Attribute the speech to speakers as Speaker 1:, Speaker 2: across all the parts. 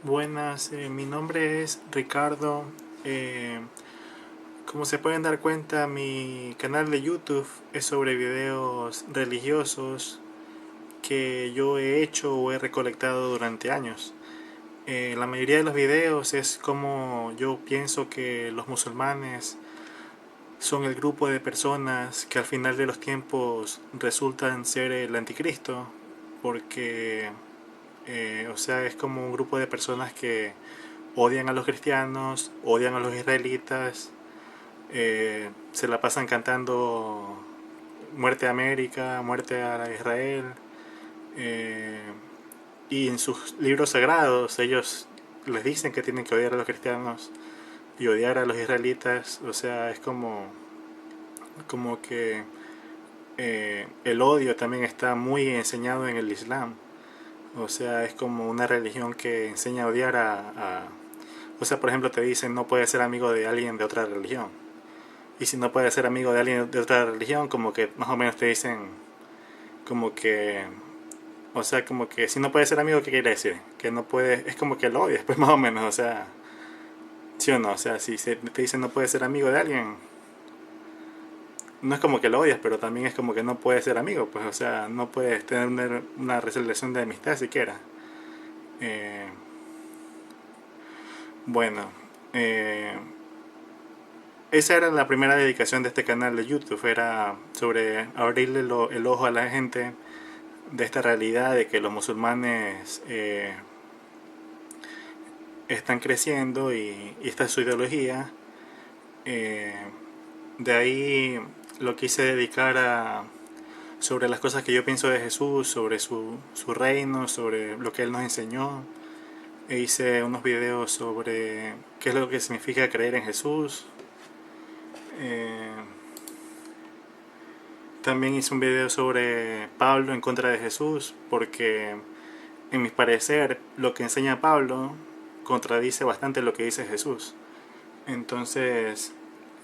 Speaker 1: Buenas, mi nombre es Ricardo. Eh, Como se pueden dar cuenta, mi canal de YouTube es sobre videos religiosos que yo he hecho o he recolectado durante años. La mayoría de los videos es como yo pienso que los musulmanes son el grupo de personas que al final de los tiempos resultan ser el anticristo, porque, o sea, es como un grupo de personas que odian a los cristianos, odian a los israelitas, se la pasan cantando muerte a América, muerte a Israel, eh, y en sus libros sagrados ellos les dicen que tienen que odiar a los cristianos y odiar a los israelitas. O sea, es como que el odio también está muy enseñado en el Islam. O sea, es como una religión que enseña a odiar o sea, por ejemplo, te dicen no puedes ser amigo de alguien de otra religión. Y si no puedes ser amigo de alguien de otra religión, como que más o menos te dicen, como que, o sea, como que si no puedes ser amigo, ¿qué quiere decir? Que no puedes, es como que lo odias, pues más o menos, o sea, sí o no, o sea, si te dicen no puedes ser amigo de alguien, no es como que lo odias, pero también es como que no puedes ser amigo, pues, o sea, no puedes tener una relación de amistad siquiera. Eh, bueno, eh, esa era la primera dedicación de este canal de YouTube, era sobre abrirle el ojo a la gente de esta realidad de que los musulmanes están creciendo y esta es su ideología. Eh, de ahí lo quise dedicar a sobre las cosas que yo pienso de Jesús, sobre su reino, sobre lo que Él nos enseñó. E hice unos videos sobre qué es lo que significa creer en Jesús. Eh, También hice un video sobre Pablo en contra de Jesús, porque en mi parecer lo que enseña Pablo contradice bastante lo que dice Jesús. Entonces,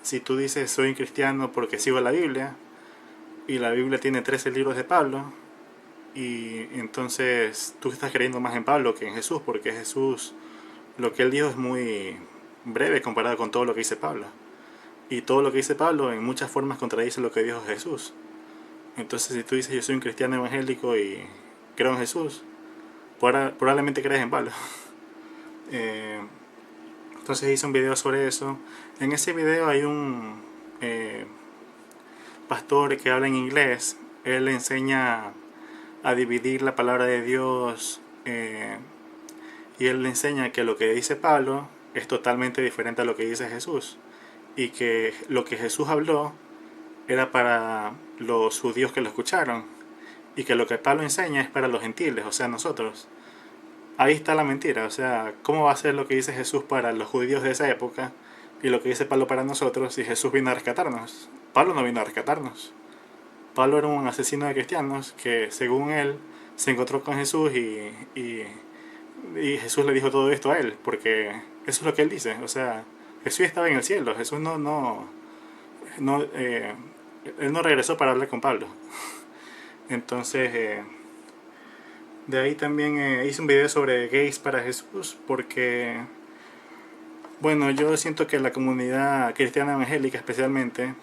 Speaker 1: si tú dices soy un cristiano porque sigo la Biblia, y la Biblia tiene 13 libros de Pablo, y entonces tú estás creyendo más en Pablo que en Jesús, porque Jesús, lo que él dijo es muy breve comparado con todo lo que dice Pablo. Y todo lo que dice Pablo en muchas formas contradice lo que dijo Jesús. Entonces, si tú dices yo soy un cristiano evangélico y creo en Jesús, probablemente crees en Pablo. Eh, entonces hice un video sobre eso. En ese video hay un eh, pastor que habla en inglés. Él enseña a dividir la palabra de Dios, y él le enseña que lo que dice Pablo es totalmente diferente a lo que dice Jesús, y que lo que Jesús habló era para los judíos que lo escucharon, y que lo que Pablo enseña es para los gentiles, o sea, nosotros. Ahí está la mentira, o sea, ¿cómo va a ser lo que dice Jesús para los judíos de esa época y lo que dice Pablo para nosotros si Jesús vino a rescatarnos? Pablo no vino a rescatarnos. Pablo era un asesino de cristianos que, según él, se encontró con Jesús y Jesús le dijo todo esto a él, porque eso es lo que él dice. O sea, Jesús estaba en el cielo, Jesús no él no regresó para hablar con Pablo. Entonces, de ahí también hice un video sobre gays para Jesús, porque, bueno, yo siento que la comunidad cristiana evangélica especialmente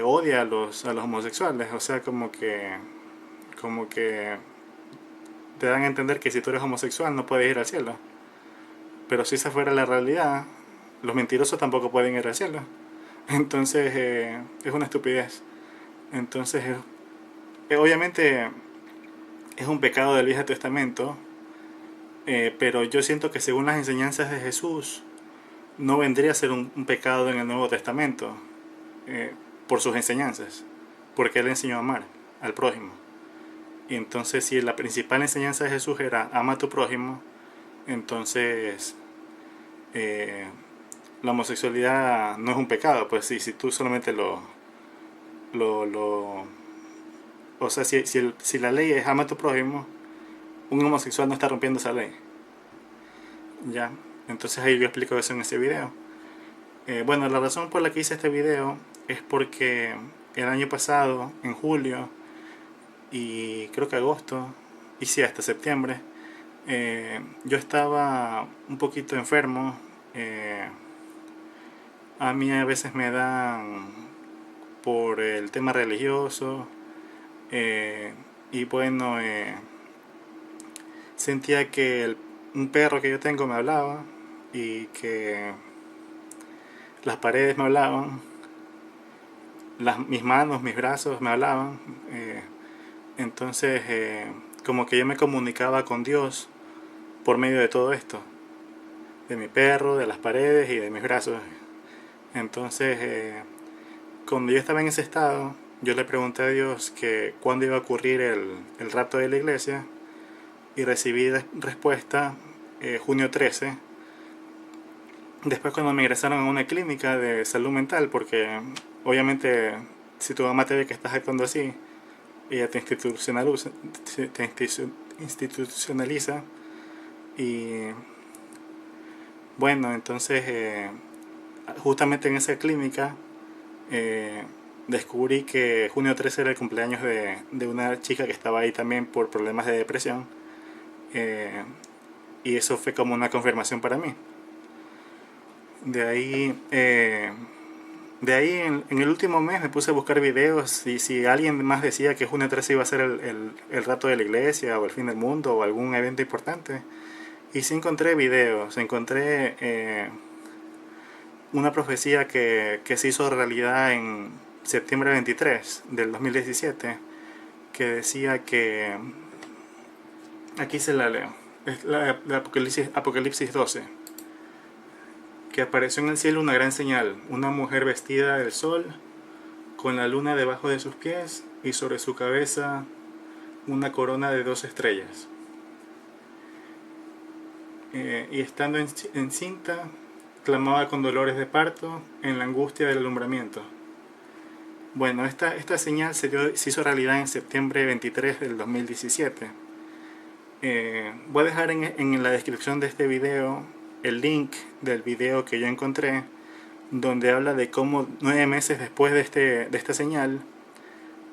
Speaker 1: odia a los homosexuales, o sea, como que te dan a entender que si tú eres homosexual no puedes ir al cielo. Pero si esa fuera la realidad, los mentirosos tampoco pueden ir al cielo. Entonces es una estupidez. Entonces, obviamente es un pecado del Viejo Testamento, pero yo siento que según las enseñanzas de Jesús, no vendría a ser un pecado en el Nuevo Testamento, eh, por sus enseñanzas, porque Él enseñó a amar al prójimo. Y entonces, si la principal enseñanza de Jesús era ama a tu prójimo, entonces eh, la homosexualidad no es un pecado. Pues sí, si tú solamente lo o sea, si la ley es ama a tu prójimo, un homosexual no está rompiendo esa ley. Ya, entonces ahí yo explico eso en este video. Bueno, la razón por la que hice este video es porque el año pasado, en julio y creo que agosto, y sí, hasta septiembre, Yo estaba un poquito enfermo. A mí a veces me dan por el tema religioso. eh, y bueno, sentía que un perro que yo tengo me hablaba y que las paredes me hablaban, mis manos, mis brazos me hablaban. Entonces, como que yo me comunicaba con Dios por medio de todo esto, de mi perro, de las paredes y de mis brazos. Entonces, cuando yo estaba en ese estado, yo le pregunté a Dios que cuándo iba a ocurrir el rapto de la iglesia, y recibí respuesta junio 13. Después, cuando me ingresaron a una clínica de salud mental, porque obviamente si tu mamá te ve que estás actuando así, ella te institucionaliza. Y bueno, entonces justamente en esa clínica eh, descubrí que junio 13 era el cumpleaños de una chica que estaba ahí también por problemas de depresión. eh, y eso fue como una confirmación para mí. De ahí, en el último mes me puse a buscar videos, y si alguien más decía que junio 13 iba a ser el rato de la iglesia o el fin del mundo o algún evento importante. Y sí encontré videos, encontré una profecía que se hizo realidad en septiembre 23 del 2017, que decía que, aquí se la leo, es la Apocalipsis 12, que apareció en el cielo una gran señal, una mujer vestida del sol, con la luna debajo de sus pies y sobre su cabeza una corona de 2 estrellas. Y estando encinta, clamaba con dolores de parto en la angustia del alumbramiento. Bueno, esta señal se hizo realidad en septiembre 23 del 2017. Voy a dejar en la descripción de este video el link del video que yo encontré, donde habla de cómo 9 meses después de esta señal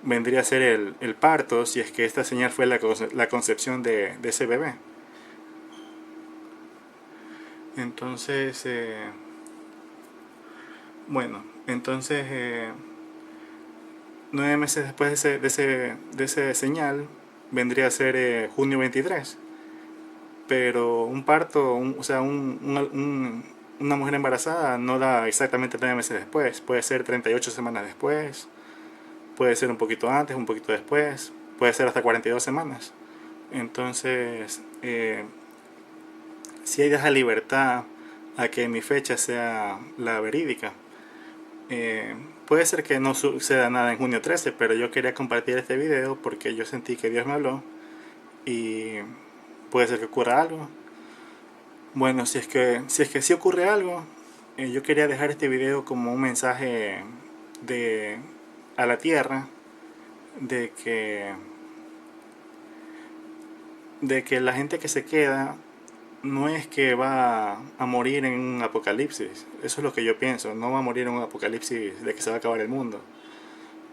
Speaker 1: vendría a ser el parto, si es que esta señal fue la concepción de ese bebé. Entonces, bueno, entonces 9 meses después de ese señal vendría a ser junio 23. Pero un parto, o sea, una mujer embarazada no da exactamente 9 meses después. Puede ser 38 semanas después, puede ser un poquito antes, un poquito después, puede ser hasta 42 semanas. Entonces, si hay esa libertad a que mi fecha sea la verídica. Puede ser que no suceda nada en junio 13, pero yo quería compartir este video porque yo sentí que Dios me habló y puede ser que ocurra algo. Bueno, si es que sí ocurre algo, yo quería dejar este video como un mensaje de a la tierra de que la gente que se queda no es que va a morir en un apocalipsis. Eso es lo que yo pienso. No va a morir en un apocalipsis de que se va a acabar el mundo.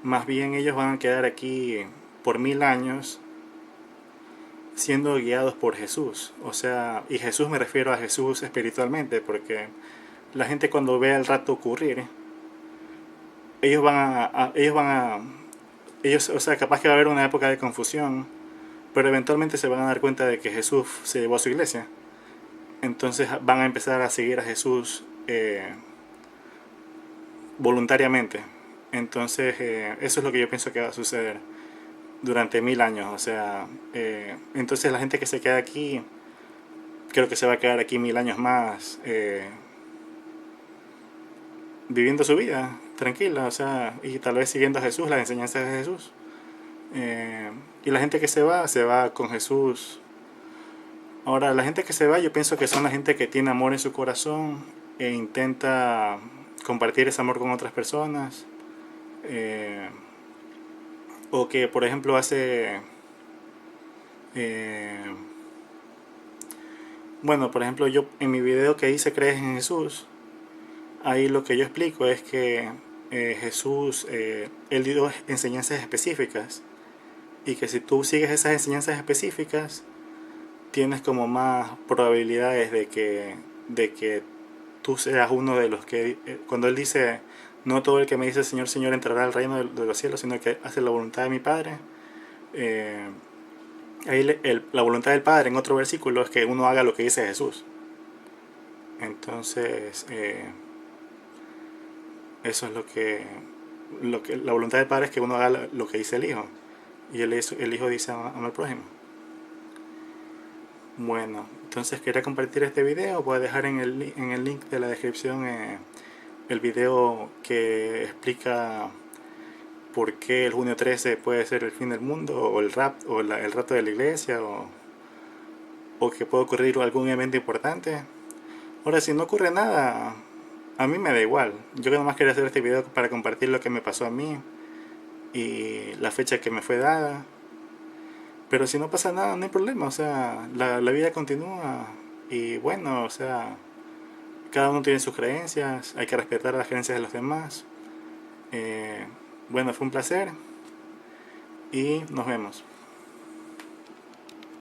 Speaker 1: Más bien ellos van a quedar aquí por 1000 años siendo guiados por Jesús. O sea, y Jesús me refiero a Jesús espiritualmente, porque la gente cuando vea el rapto ocurrir, o sea, capaz que va a haber una época de confusión, pero eventualmente se van a dar cuenta de que Jesús se llevó a su iglesia. Entonces van a empezar a seguir a Jesús voluntariamente. Entonces eso es lo que yo pienso que va a suceder durante 1000 años. O sea, entonces la gente que se queda aquí, creo que se va a quedar aquí 1000 años más, viviendo su vida tranquila, o sea, y tal vez siguiendo a Jesús, las enseñanzas de Jesús. Y la gente que se va con Jesús. Ahora, la gente que se va, yo pienso que son la gente que tiene amor en su corazón e intenta compartir ese amor con otras personas. O que, por ejemplo, bueno, por ejemplo, yo en mi video que hice ¿Crees en Jesús? Ahí lo que yo explico es que Jesús, él dio enseñanzas específicas, y que si tú sigues esas enseñanzas específicas, tienes como más probabilidades de que tú seas uno de los que, cuando él dice, no todo el que me dice Señor, Señor entrará al reino de los cielos, sino que hace la voluntad de mi Padre. eh, Ahí la voluntad del Padre en otro versículo es que uno haga lo que dice Jesús. Entonces, eso es lo que la voluntad del Padre es que uno haga lo que dice el Hijo. Y el Hijo dice ama al prójimo. Bueno, entonces quería compartir este video. Voy a dejar en el link de la descripción el video que explica por qué el junio 13 puede ser el fin del mundo, o el rapto de la iglesia, o que puede ocurrir algún evento importante. Ahora, si no ocurre nada, a mí me da igual. Yo nomás quería hacer este video para compartir lo que me pasó a mí y la fecha que me fue dada. Pero si no pasa nada, no hay problema. O sea, la vida continúa. Y bueno, o sea, cada uno tiene sus creencias. Hay que respetar las creencias de los demás. Bueno, fue un placer. Y nos vemos.